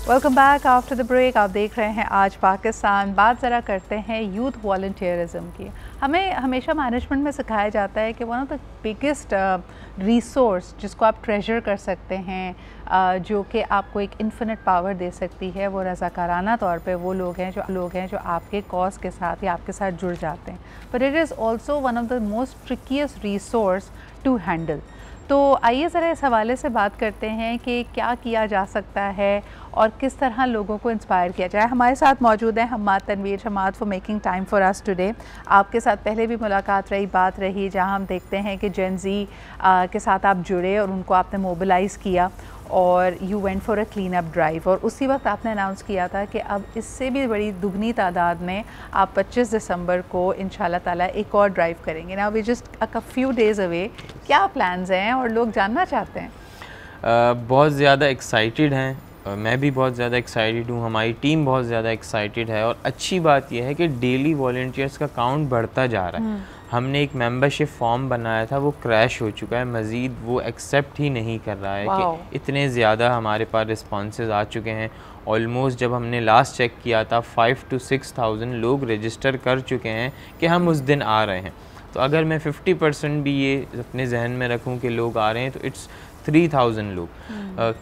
Welcome back after the break. आप देख रहे हैं आज पाकिस्तान। बात ज़रा करते हैं यूथ वॉलंटियरिज्म की। हमें हमेशा मैनेजमेंट में सिखाया जाता है कि one of the biggest resource जिसको आप ट्रेजर कर सकते हैं, जो कि आपको एक इन्फिनिट पावर दे सकती है, वो रज़ाकाराना तौर पे वो लोग हैं जो आपके कॉज के साथ या आपके साथ जुड़ जाते हैं। But it is also one of the most trickiest resource to handle. तो आइए ज़रा इस हवाले से बात करते हैं कि क्या किया जा सकता है और किस तरह लोगों को इंस्पायर किया जाए। हमारे साथ मौजूद हैं Hammad Tanveer. Hammad, for making time for us today. आपके साथ पहले भी मुलाकात रही, बात रही, जहां हम देखते हैं कि जेन ज़ी के साथ आप जुड़े और उनको आपने मोबिलाइज़ किया और you went for a clean up drive. और उसी वक्त आपने अनाउंस किया था कि अब इससे भी बड़ी दुगनी तादाद में आप 25 दिसंबर को इंशाल्लाह ताला एक और ड्राइव करेंगे। Now we just a few days away. क्या प्लान्स हैं और लोग जानना चाहते हैं? बहुत ज़्यादा एक्साइटेड हैं। मैं भी बहुत ज़्यादा एक्साइटेड हूँ, हमारी टीम बहुत ज़्यादा एक्साइटेड है। और अच्छी बात यह है कि डेली वॉलंटियर्स का काउंट बढ़ता जा रहा है। हमने एक मेंबरशिप फॉर्म बनाया था, वो क्रैश हो चुका है, मज़ीद वो एक्सेप्ट ही नहीं कर रहा है कि इतने ज़्यादा हमारे पास रिस्पॉन्सेज आ चुके हैं। ऑलमोस्ट जब हमने लास्ट चेक किया था 5 to 6,000 लोग रजिस्टर कर चुके हैं कि हम उस दिन आ रहे हैं। तो अगर मैं 50% भी ये अपने जहन में रखूं कि लोग आ रहे हैं, तो इट्स 3,000 लोग।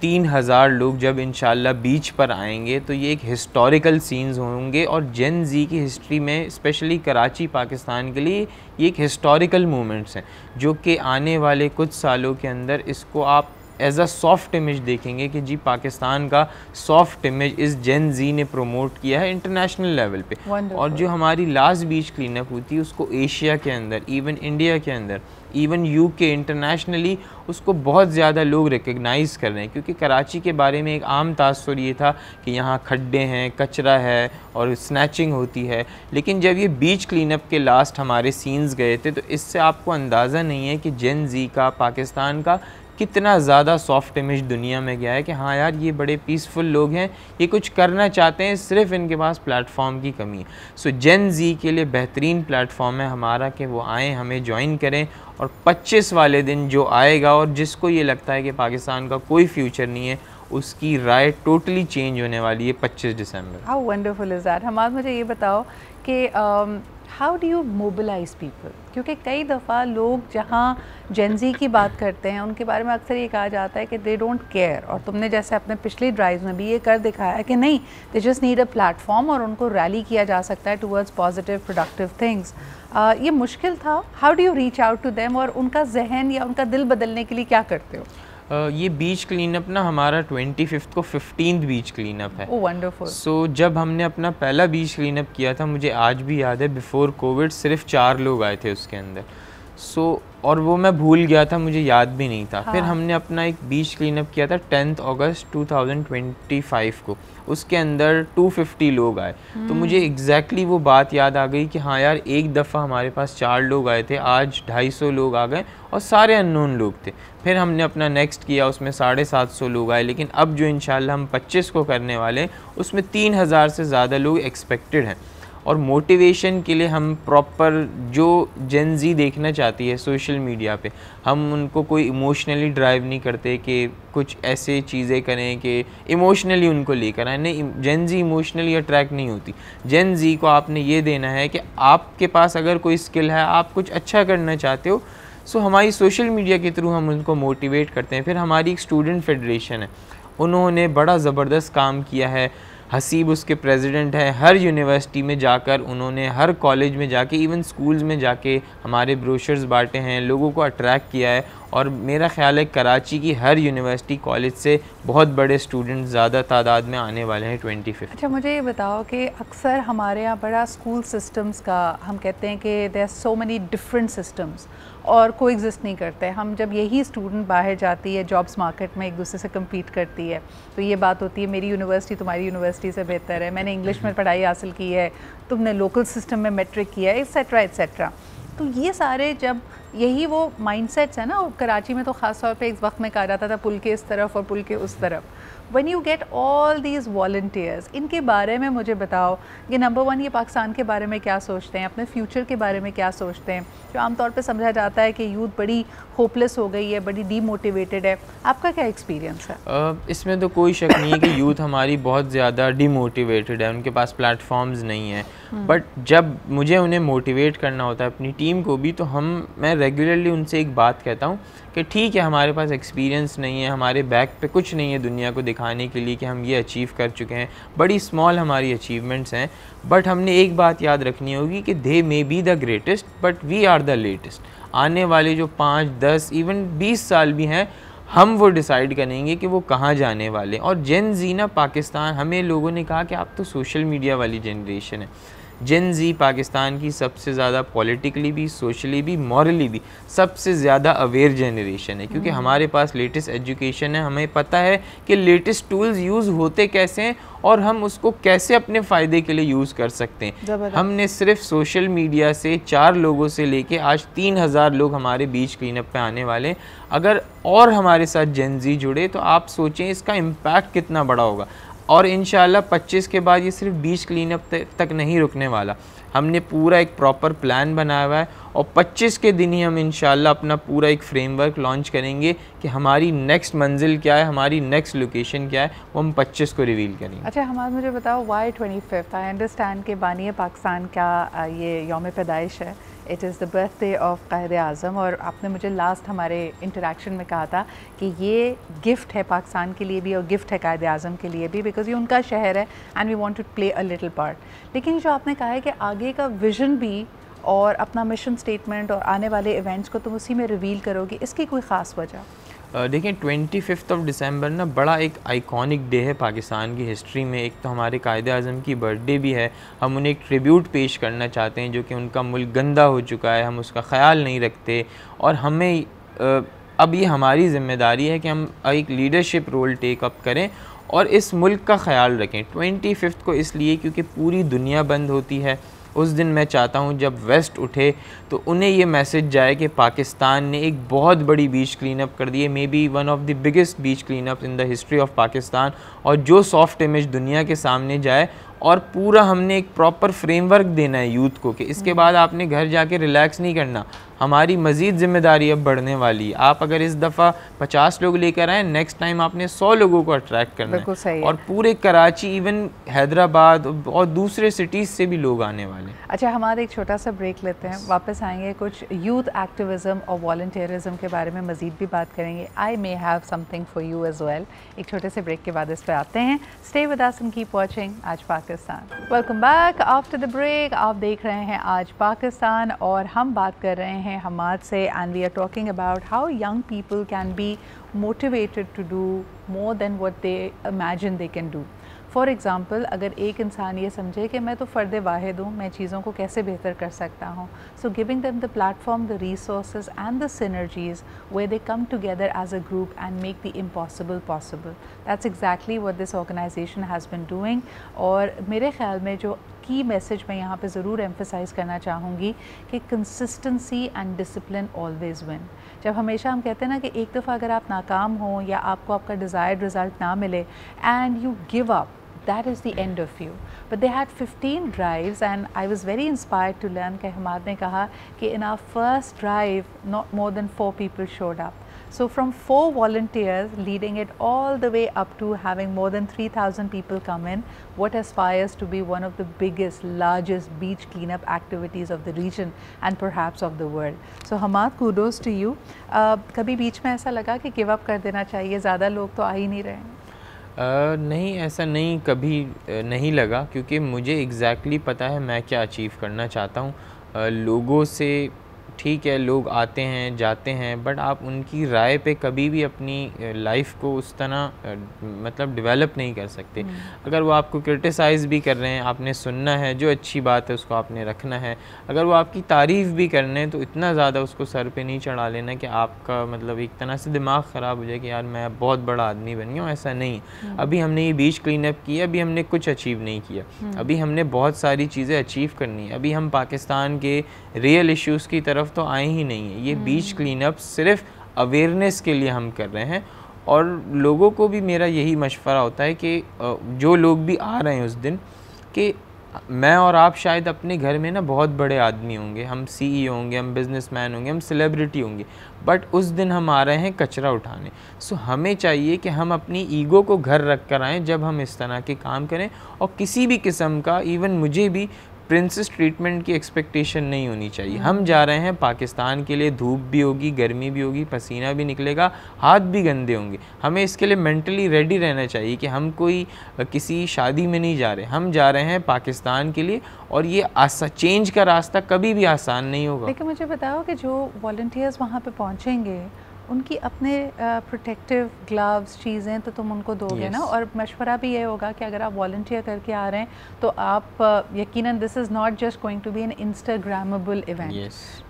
3,000 लोग जब इंशाल्लाह बीच पर आएंगे तो ये एक हिस्टोरिकल सीन्स होंगे। और जेन ज़ी की हिस्ट्री में स्पेशली कराची पाकिस्तान के लिए ये एक हिस्टोरिकल मोमेंट्स हैं, जो कि आने वाले कुछ सालों के अंदर इसको आप एज अ सॉफ्ट इमेज देखेंगे कि जी पाकिस्तान का सॉफ्ट इमेज इस जेन ज़ी ने प्रमोट किया है इंटरनेशनल लेवल पे। और जो हमारी लास्ट बीच क्लीनअप हुई थी उसको एशिया के अंदर, इवन इंडिया के अंदर, इवन यूके, इंटरनेशनली उसको बहुत ज़्यादा लोग रिकग्नाइज़ कर रहे हैं। क्योंकि कराची के बारे में एक आम तासुर ये था कि यहाँ खड्डे हैं, कचरा है और स्नैचिंग होती है। लेकिन जब ये बीच क्लीनअप के लास्ट हमारे सीन्स गए थे, तो इससे आपको अंदाज़ा नहीं है कि जेन ज़ी का, पाकिस्तान का कितना ज़्यादा सॉफ्ट इमेज दुनिया में गया है कि हाँ यार ये बड़े पीसफुल लोग हैं, ये कुछ करना चाहते हैं, सिर्फ इनके पास प्लेटफॉर्म की कमी है। सो जेन ज़ी के लिए बेहतरीन प्लेटफॉर्म है हमारा कि वो आएँ, हमें ज्वाइन करें। और 25 वाले दिन जो आएगा और जिसको ये लगता है कि पाकिस्तान का कोई फ्यूचर नहीं है, उसकी राय टोटली चेंज होने वाली है 25 दिसंबर। How wonderful is that. Hammad, मुझे ये बताओ कि how do you mobilise people? क्योंकि कई दफ़ा लोग जहाँ जेन ज़ी की बात करते हैं उनके बारे में अक्सर ये कहा जाता है कि दे डोंट केयर। और तुमने जैसे अपने पिछली ड्राइव में भी ये कर दिखाया कि नहीं, they just need a platform और उनको रैली किया जा सकता है टूवर्ड्स पॉजिटिव प्रोडक्टिव थिंग्स। ये मुश्किल था। How do you reach out to them और उनका जहन या उनका दिल बदलने के लिए क्या करते हो? ये बीच क्लीनअप ना हमारा 25 को 15th बीच क्लीनअप है। ओह वंडरफुल। सो जब हमने अपना पहला बीच क्लीनअप किया था, मुझे आज भी याद है, बिफ़ोर कोविड सिर्फ 4 लोग आए थे उसके अंदर। सो और वो मैं भूल गया था, मुझे याद भी नहीं था। फिर हमने अपना एक बीच क्लीनअप किया था 10 अगस्त 2025 को, उसके अंदर 250 लोग आए। तो मुझे एग्जैक्टली वो बात याद आ गई कि हाँ यार, एक दफ़ा हमारे पास 4 लोग आए थे, आज 250 लोग आ गए और सारे अननोन लोग थे। फिर हमने अपना नेक्स्ट किया, उसमें 750 लोग आए। लेकिन अब जो इंशाल्लाह हम 25 को करने वाले हैं, उसमें 3,000 से ज़्यादा लोग एक्सपेक्टेड हैं। और मोटिवेशन के लिए हम प्रॉपर, जो जेन ज़ी देखना चाहती है सोशल मीडिया पे, हम उनको कोई इमोशनली ड्राइव नहीं करते कि कुछ ऐसे चीज़ें करें कि इमोशनली उनको लेकर आए। नहीं, जेन ज़ी इमोशनली अट्रैक्ट नहीं होती। जेन ज़ी को आपने ये देना है कि आपके पास अगर कोई स्किल है, आप कुछ अच्छा करना चाहते हो, सो हमारी सोशल मीडिया के थ्रू हम उनको मोटिवेट करते हैं। फिर हमारी एक स्टूडेंट फेडरेशन है, उन्होंने बड़ा ज़बरदस्त काम किया है। हसीब उसके प्रेसिडेंट हैं। हर यूनिवर्सिटी में जाकर उन्होंने, हर कॉलेज में जाके, इवन स्कूल्स में जाके हमारे ब्रोशर्स बांटे हैं, लोगों को अट्रैक्ट किया है। और मेरा ख्याल है कराची की हर यूनिवर्सिटी कॉलेज से बहुत बड़े स्टूडेंट ज़्यादा तादाद में आने वाले हैं 25। अच्छा, मुझे ये बताओ कि अक्सर हमारे यहाँ बड़ा स्कूल सिस्टम्स का हम कहते हैं कि there are so many different systems और को एग्जिस्ट नहीं करते। हम जब यही स्टूडेंट बाहर जाती है, जॉब्स मार्केट में एक दूसरे से कम्पीट करती है, तो ये बात होती है मेरी यूनिवर्सिटी तुम्हारी यूनिवर्सिटी से बेहतर है, मैंने इंग्लिश में पढ़ाई हासिल की है, तुमने लोकल सिस्टम में मैट्रिक किया है, एक्सेट्रा एक्सेट्रा। तो ये सारे जब यही वो माइंडसेट्स है ना, कराची में तो ख़ास तौर पे इस वक्त में कहा जाता था पुल के इस तरफ और पुल के उस तरफ, when you get all these volunteers, इनके बारे में मुझे बताओ कि नंबर वन ये पाकिस्तान के बारे में क्या सोचते हैं, अपने फ्यूचर के बारे में क्या सोचते हैं। जो आमतौर पे समझा जाता है कि यूथ बड़ी होपलेस हो गई है, बड़ी डीमोटिवेटेड है, आपका क्या एक्सपीरियंस है? इसमें तो कोई शक नहीं है कि यूथ हमारी बहुत ज़्यादा डीमोटिवेटेड है, उनके पास प्लेटफॉर्म्स नहीं है। बट जब मुझे उन्हें मोटिवेट करना होता है, अपनी टीम को भी, तो मैं रेगुलरली उनसे एक बात कहता हूँ कि ठीक है, हमारे पास एक्सपीरियंस नहीं है, हमारे बैक पे कुछ नहीं है दुनिया को दिखाने के लिए कि हम ये अचीव कर चुके हैं, बड़ी स्मॉल हमारी अचीवमेंट्स हैं, बट हमने एक बात याद रखनी होगी कि they may be the greatest but we are the latest. आने वाले जो 5, 10, इवन 20 साल भी हैं, हम वो डिसाइड करेंगे कि वो कहाँ जाने वाले हैं। और जेन जी ना, पाकिस्तान, हमें लोगों ने कहा कि आप तो सोशल मीडिया वाली जनरेशन है। जेन जी पाकिस्तान की सबसे ज़्यादा पॉलिटिकली भी, सोशली भी, मॉरली भी सबसे ज़्यादा अवेयर जनरेशन है, क्योंकि हमारे पास लेटेस्ट एजुकेशन है, हमें पता है कि लेटेस्ट टूल्स यूज़ होते कैसे हैं और हम उसको कैसे अपने फ़ायदे के लिए यूज़ कर सकते हैं। हमने सिर्फ सोशल मीडिया से 4 लोगों से लेके आज 3000 लोग हमारे बीच क्लीनअप पे आने वाले हैं। अगर और हमारे साथ जेन जी जुड़े तो आप सोचें इसका इम्पैक्ट कितना बड़ा होगा। और इंशाल्लाह 25 के बाद ये सिर्फ बीच क्लीनअप तक नहीं रुकने वाला, हमने पूरा एक प्रॉपर प्लान बनाया हुआ है और 25 के दिन ही हम इंशाल्लाह अपना पूरा एक फ्रेमवर्क लॉन्च करेंगे कि हमारी नेक्स्ट मंजिल क्या है, हमारी नेक्स्ट लोकेशन क्या है, वो हम 25 को रिवील करेंगे। अच्छा हमाद, मुझे बताओ वाई 25? आई अंडरस्टैंड कि बानी पाकिस्तान का ये यौम पैदाइश है, it is the birthday of Quaid-e-Azam, और आपने मुझे लास्ट हमारे इंटरेक्शन में कहा था कि ये गिफ्ट है पाकिस्तान के लिए भी और गिफ्ट है कायद-ए-आज़म के लिए भी, बिकॉज़ ये उनका शहर है and we want to play a little part. लेकिन जो आपने कहा है कि आगे का विज़न भी और अपना मिशन स्टेटमेंट और आने वाले इवेंट्स को तुम उसी में रिवील करोगे, इसकी कोई ख़ास वजह? देखिए 25 ऑफ दिसंबर ना बड़ा एक आइकॉनिक डे है पाकिस्तान की हिस्ट्री में। एक तो हमारे कायद-ए-आज़म की बर्थडे भी है, हम उन्हें एक ट्रिब्यूट पेश करना चाहते हैं, जो कि उनका मुल्क गंदा हो चुका है, हम उसका ख्याल नहीं रखते और हमें अब ये हमारी ज़िम्मेदारी है कि हम एक लीडरशिप रोल टेक अप करें और इस मुल्क का ख्याल रखें। 25 को इसलिए क्योंकि पूरी दुनिया बंद होती है। उस दिन मैं चाहता हूँ जब वेस्ट उठे तो उन्हें ये मैसेज जाए कि पाकिस्तान ने एक बहुत बड़ी बीच क्लीनअप कर दी है, may be one of the biggest beach cleanup in the history of Pakistan, और जो सॉफ्ट इमेज दुनिया के सामने जाए। और पूरा हमने एक प्रॉपर फ्रेमवर्क देना है यूथ को कि इसके बाद आपने घर जाके रिलैक्स नहीं करना, हमारी मज़ीद ज़िम्मेदारी अब बढ़ने वाली है। आप अगर इस दफ़ा 50 लोग लेकर आए, नेक्स्ट टाइम आपने 100 लोगों को अट्रैक्ट करना है। और पूरे कराची, इवन हैदराबाद और दूसरे सिटीज़ से भी लोग आने वाले हैं। अच्छा हमारे एक छोटा सा ब्रेक लेते हैं, वापस आएंगे, कुछ यूथ एक्टिविज़म और वॉलंटियरिज्म के बारे में मज़ीद भी बात करेंगे। I may have something for you as well. एक छोटे से ब्रेक के बाद इस पर आते हैं। Stay with us and keep watching Aaj Pakistan. Welcome back after the break. आप देख रहे हैं आज पाकिस्तान और हम बात कर रहे हैं हमाद से, and we are talking about how young people can be motivated to do more than what they imagine they can do. For example, अगर एक इंसान ये समझे कि मैं तो फ़र्द वाहिद हूँ, मैं चीज़ों को कैसे बेहतर कर सकता हूँ, so giving them the platform, the resources and the synergies where they come together as a group and make the impossible possible. That's exactly what this organisation has been doing. और मेरे ख्याल में जो की मैसेज मैं यहाँ पे ज़रूर एम्फसाइज़ करना चाहूँगी कि consistency and discipline always win. जब हमेशा हम कहते हैं ना कि एक दफ़ा अगर आप नाकाम हो या आपको आपका डिज़ायर्ड रिज़ल्ट ना मिले and you give up, that is the end of you. But they had 15 drives and I was very inspired to learn कि हमाद ने कहा कि in our first drive not more than 4 people showed up. So from 4 volunteers leading it all the way up to having more than 3,000 people come in, what aspires to be one of the biggest, largest beach cleanup activities of the region and perhaps of the world. So Hammad, kudos to you. कभी बीच में ऐसा लगा कि give up कर देना चाहिए, ज़्यादा लोग तो आ ही नहीं रहे हैं? नहीं, ऐसा नहीं कभी नहीं लगा, क्योंकि मुझे एग्जैक्टली पता है मैं क्या अचीव करना चाहता हूँ। लोगों से ठीक है, लोग आते हैं जाते हैं, बट आप उनकी राय पे कभी भी अपनी लाइफ को उस तरह मतलब डेवलप नहीं कर सकते। अगर वो आपको क्रिटिसाइज़ भी कर रहे हैं, आपने सुनना है, जो अच्छी बात है उसको आपने रखना है। अगर वो आपकी तारीफ़ भी कर रहे हैं तो इतना ज़्यादा उसको सर पे नहीं चढ़ा लेना कि आपका मतलब एक तरह से दिमाग ख़राब हो जाए कि यार मैं बहुत बड़ा आदमी बन गया हूँ। ऐसा नहीं। अभी हमने ये बीच क्लीनअप किया, अभी हमने कुछ अचीव नहीं किया, अभी हमने बहुत सारी चीज़ें अचीव करनी है। अभी हम पाकिस्तान के रियल इश्यूज़ की तरफ तो आए ही नहीं है। ये बीच क्लीनअप सिर्फ अवेयरनेस के लिए हम कर रहे हैं और लोगों को भी मेरा यही मशवरा होता है कि जो लोग भी आ रहे हैं उस दिन, कि मैं और आप शायद अपने घर में ना बहुत बड़े आदमी होंगे, हम CEO होंगे, हम बिजनेसमैन होंगे, हम सेलिब्रिटी होंगे, बट उस दिन हम आ रहे हैं कचरा उठाने। सो हमें चाहिए कि हम अपनी ईगो को घर रख कर आएँ जब हम इस तरह के काम करें, और किसी भी किस्म का, इवन मुझे भी प्रिंसेस ट्रीटमेंट की एक्सपेक्टेशन नहीं होनी चाहिए। हम जा रहे हैं पाकिस्तान के लिए, धूप भी होगी, गर्मी भी होगी, पसीना भी निकलेगा, हाथ भी गंदे होंगे, हमें इसके लिए मेंटली रेडी रहना चाहिए कि हम कोई किसी शादी में नहीं जा रहे, हम जा रहे हैं पाकिस्तान के लिए, और ये चेंज का रास्ता कभी भी आसान नहीं होगा। लेकिन मुझे बताओ कि जो वॉलंटियर्स वहाँ पे पहुँचेंगे उनकी अपने प्रोटेक्टिव ग्लव्स चीज़ें तो तुम उनको दोगे ना, और मशवरा भी ये होगा कि अगर आप वॉलंटियर करके आ रहे हैं तो आप यकीनन this is not just going to be an Instagrammable event.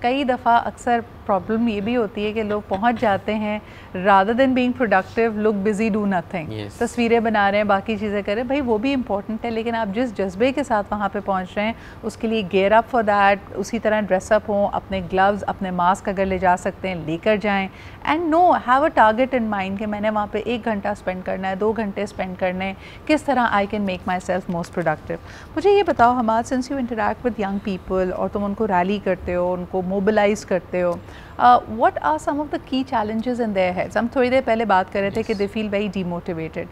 कई दफ़ा अक्सर प्रॉब्लम ये भी होती है कि लोग पहुंच जाते हैं, rather than being productive look busy do nothing, तस्वीरें बना रहे हैं, बाकी चीज़ें कर रहे हैं। भाई वो भी इंपॉर्टेंट है, लेकिन आप जिस जज्बे के साथ वहाँ पे पहुँच रहे हैं उसके लिए गेयर अप फॉर दैट, उसी तरह ड्रेसअप हों, अपने ग्लव्स, अपने मास्क अगर ले जा सकते हैं लेकर जाएँ, and no have a target in mind कि मैंने वहाँ पे 1 घंटा स्पेंड करना है, 2 घंटे स्पेंड करने हैं, किस तरह I can make myself most productive. मुझे ये बताओ Hammad, since you interact with young people और तुम उनको रैली करते हो, उनको मोबिलाइज करते हो, what are some of the key challenges in their heads? हम थोड़ी देर पहले बात कर रहे थे कि दे फील वेरी डीमोटिवेटेड,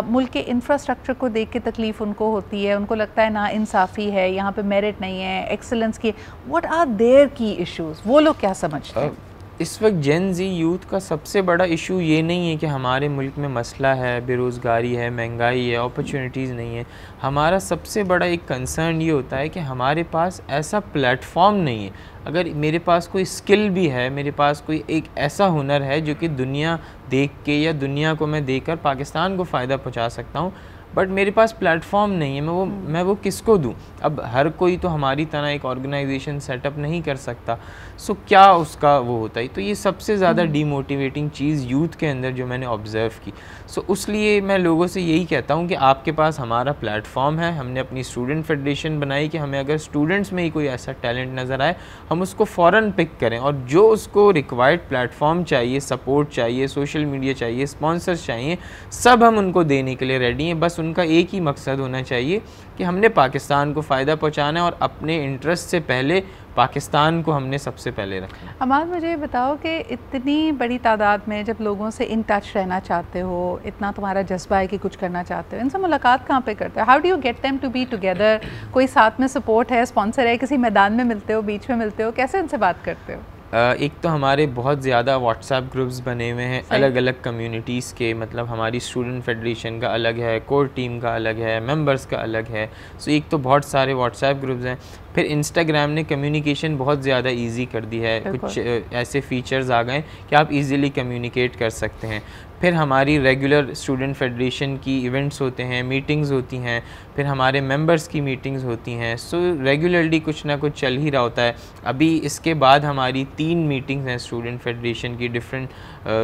मुल्क के इंफ्रास्ट्रक्चर को देख के तकलीफ उनको होती है, उनको लगता है ना इंसाफ़ी है, यहाँ पे मेरिट नहीं है, एक्सेलेंस की। व्हाट आर देयर की इश्यूज़? वो लोग क्या समझते हैं? इस वक्त जेन ज़ी यूथ का सबसे बड़ा इशू ये नहीं है कि हमारे मुल्क में मसला है, बेरोज़गारी है, महंगाई है, अपॉर्चुनिटीज़ नहीं है। हमारा सबसे बड़ा एक कंसर्न ये होता है कि हमारे पास ऐसा प्लेटफॉर्म नहीं है। अगर मेरे पास कोई स्किल भी है, मेरे पास कोई एक ऐसा हुनर है जो कि दुनिया देख के या दुनिया को मैं देकर पाकिस्तान को फ़ायदा पहुँचा सकता हूँ, बट मेरे पास प्लेटफॉर्म नहीं है, मैं वो किसको दूँ? अब हर कोई तो हमारी तरह एक ऑर्गेनाइजेशन सेटअप नहीं कर सकता, सो क्या उसका वो होता है। तो ये सबसे ज़्यादा डीमोटिवेटिंग चीज़ यूथ के अंदर जो मैंने ऑब्ज़र्व की। सो उसलिए मैं लोगों से यही कहता हूँ कि आपके पास हमारा प्लेटफॉर्म है, हमने अपनी स्टूडेंट फेडरेशन बनाई कि हमें अगर स्टूडेंट्स में ही कोई ऐसा टैलेंट नज़र आए हम उसको फ़ौरन पिक करें, और जो उसको रिक्वायर्ड प्लेटफॉर्म चाहिए, सपोर्ट चाहिए, सोशल मीडिया चाहिए, स्पॉन्सर्स चाहिए, सब हम उनको देने के लिए रेडी हैं। बस उनका एक ही मकसद होना चाहिए कि हमने पाकिस्तान को फ़ायदा पहुंचाना है, और अपने इंटरेस्ट से पहले पाकिस्तान को हमने सबसे पहले रखना। अमाद, मुझे बताओ कि इतनी बड़ी तादाद में जब लोगों से इन टच रहना चाहते हो, इतना तुम्हारा जज्बा है कि कुछ करना चाहते हो, इनसे मुलाकात कहाँ पे करते हो? How do you get them to be together? कोई साथ में सपोर्ट है, स्पॉन्सर है, किसी मैदान में मिलते हो, बीच में मिलते हो, कैसे उनसे बात करते हो? एक तो हमारे बहुत ज़्यादा व्हाट्सएप ग्रुप्स बने हुए हैं अलग अलग कम्युनिटीज़ के, मतलब हमारी स्टूडेंट फेडरेशन का अलग है, कोर टीम का अलग है, मेंबर्स का अलग है। सो एक तो बहुत सारे व्हाट्सएप ग्रुप्स हैं। फिर इंस्टाग्राम ने कम्युनिकेशन बहुत ज़्यादा इजी कर दी है, कुछ ऐसे फीचर्स आ गए कि आप इजीली कम्युनिकेट कर सकते हैं। फिर हमारी रेगुलर स्टूडेंट फेडरेशन की इवेंट्स होते हैं, मीटिंग्स होती हैं, फिर हमारे मेंबर्स की मीटिंग्स होती हैं। सो रेगुलरली कुछ ना कुछ चल ही रहा होता है। अभी इसके बाद हमारी 3 मीटिंग्स हैं स्टूडेंट फेडरेशन की डिफरेंट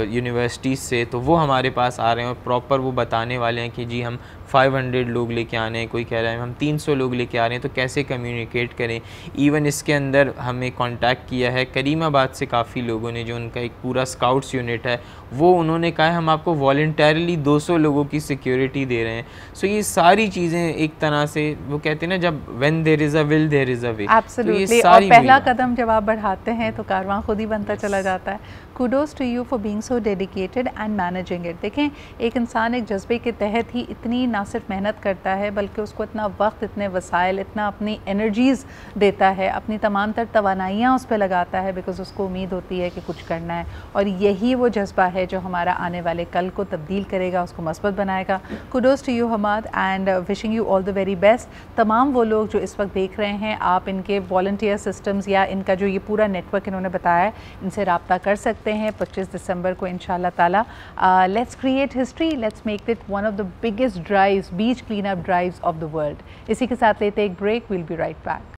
यूनिवर्सिटीज़ से, तो वो हमारे पास आ रहे हैं और प्रॉपर वो बताने वाले हैं कि जी हम 500 लोग लेके आने हैं, कोई कह रहा है हम 300 लोग लेके आ रहे हैं, तो कैसे कम्युनिकेट करें। इवन इसके अंदर हमें कांटेक्ट किया है करीमाबाद से काफ़ी लोगों ने, जो उनका एक पूरा स्काउट्स यूनिट है, वो उन्होंने कहा है हम आपको वॉलंटरली 200 लोगों की सिक्योरिटी दे रहे हैं। सो ये सारी चीज़ें एक तरह से वो कहते हैं ना, जब when there is a will there is a way. Absolutely, और पहला कदम जब आप बढ़ाते हैं तो कारवां खुद ही बनता चला जाता है। Kudos to you for being so dedicated and managing it. देखें, एक इंसान एक जज्बे के तहत ही इतनी ना सिर्फ मेहनत करता है बल्कि उसको इतना वक्त, इतने वसाइल, इतना अपनी एनर्जीज़ देता है, अपनी तमाम तर तवानाइयाँ उस पर लगाता है, बिकॉज उसको उम्मीद होती है कि कुछ करना है, और यही वो जज्बा है जो हमारा आने वाले कल को तब्दील करेगा, उसको मस्बत बनाएगा। Kudos to you Hammad, and wishing you all the very best. तमाम वो लोग जो इस वक्त देख रहे हैं, आप इनके वॉलंटियर सिस्टम्स या इनका जो ये पूरा नेटवर्क इन्होंने बताया है, इनसे रब्ता कर सकते हैं 25 दिसंबर को इंशाल्लाह ताला। Let's create history, let's make it one of the biggest drives, beach clean up drives of the world. इसी के साथ लेते एक break, will be right back.